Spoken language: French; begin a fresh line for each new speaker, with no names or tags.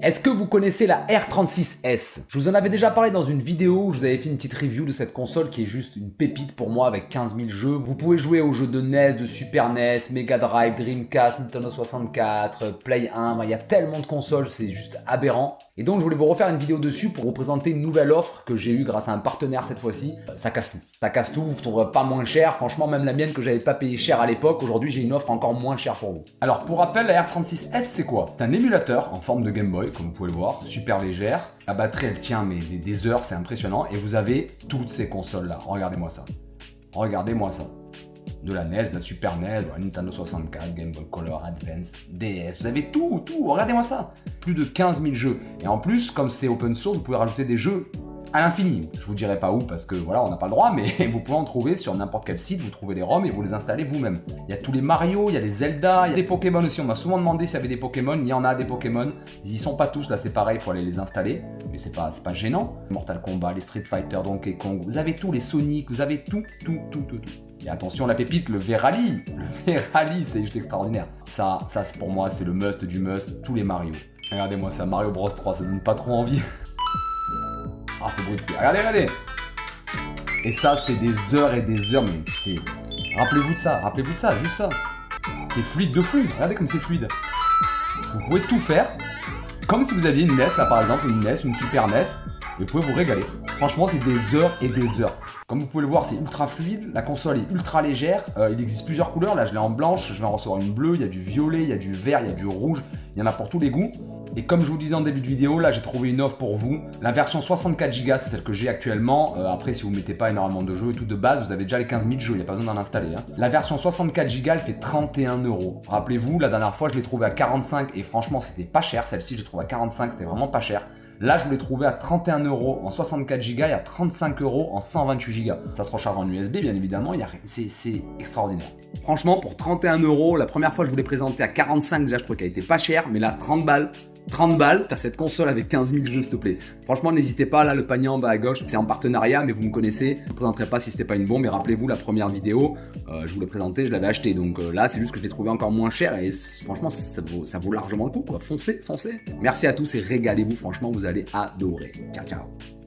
Est-ce que vous connaissez la R36S? Je vous en avais déjà parlé dans une vidéo où je vous avais fait une petite review de cette console qui est juste une pépite pour moi avec 15 000 jeux. Vous pouvez jouer aux jeux de NES, de Super NES, Mega Drive, Dreamcast, Nintendo 64, Play 1. Il y a tellement de consoles, c'est juste aberrant. Et donc je voulais vous refaire une vidéo dessus pour vous présenter une nouvelle offre que j'ai eue grâce à un partenaire cette fois-ci. Ça casse tout. Ça casse tout, vous ne trouverez pas moins cher. Franchement, même la mienne que j'avais pas payé cher à l'époque, aujourd'hui j'ai une offre encore moins chère pour vous. Alors pour rappel, la R36S c'est quoi? C'est un émulateur en forme de Game Boy, comme vous pouvez le voir, super légère. La batterie elle tient mais des heures, c'est impressionnant. Et vous avez toutes ces consoles là. Regardez-moi ça. Regardez-moi ça. De la NES, de la Super NES, de la Nintendo 64, Game Boy Color, Advance, DS, vous avez tout, regardez-moi ça. Plus de 15 000 jeux. Et en plus, comme c'est open source, vous pouvez rajouter des jeux à l'infini. Je vous dirai pas où parce que voilà, on n'a pas le droit, mais vous pouvez en trouver sur n'importe quel site, vous trouvez les ROM et vous les installez vous-même. Il y a tous les Mario, il y a les Zelda, il y a des Pokémon aussi. On m'a souvent demandé s'il y avait des Pokémon, il y en a des Pokémon. Ils y sont pas tous, là c'est pareil, il faut aller les installer, mais c'est pas gênant. Mortal Kombat, les Street Fighter, Donkey Kong, vous avez tous les Sonic, vous avez tout. Et attention la pépite, le V-Rally. Le V-Rally, c'est juste extraordinaire. Ça c'est pour moi, c'est le must du must, tous les Mario. Regardez-moi ça, Mario Bros 3, ça donne pas trop envie. Ah, c'est brutal. Regardez. Et ça, c'est des heures et des heures, mais c'est... Rappelez-vous de ça, juste ça. C'est fluide de fou, regardez comme c'est fluide. Vous pouvez tout faire, comme si vous aviez une NES, là par exemple, une NES, une Super NES, et vous pouvez vous régaler. Franchement, c'est des heures et des heures. Comme vous pouvez le voir, c'est ultra fluide, la console est ultra légère, il existe plusieurs couleurs, là je l'ai en blanche, je vais en recevoir une bleue, il y a du violet, il y a du vert, il y a du rouge, il y en a pour tous les goûts. Et comme je vous disais en début de vidéo, là j'ai trouvé une offre pour vous. La version 64 Go, c'est celle que j'ai actuellement. Après, si vous ne mettez pas énormément de jeux et tout de base, vous avez déjà les 15 000 jeux, il n'y a pas besoin d'en installer. Hein. La version 64 Go, elle fait 31 €. Rappelez-vous, la dernière fois, je l'ai trouvée à 45 et franchement, c'était pas cher. Celle-ci, je l'ai trouvée à 45, c'était vraiment pas cher. Là, je l'ai trouvé à 31 € en 64 Go et à 35 € en 128 Go. Ça se recharge en USB, bien évidemment, c'est extraordinaire. Franchement, pour 31 €, la première fois, je vous l'ai présenté à 45, déjà, je trouvais qu'elle était pas chère, mais là, 30 balles, t'as cette console avec 15 000 jeux, s'il te plaît. Franchement, n'hésitez pas, là, le panier en bas à gauche, c'est en partenariat, mais vous me connaissez, je ne présenterai pas si c'était pas une bombe, mais rappelez-vous, la première vidéo, je vous l'ai présenté, je l'avais acheté, donc là, c'est juste que je l'ai trouvé encore moins cher, et franchement, ça vaut largement le coup, quoi. Foncez. Merci à tous et régalez-vous, franchement, vous allez adorer. Ciao.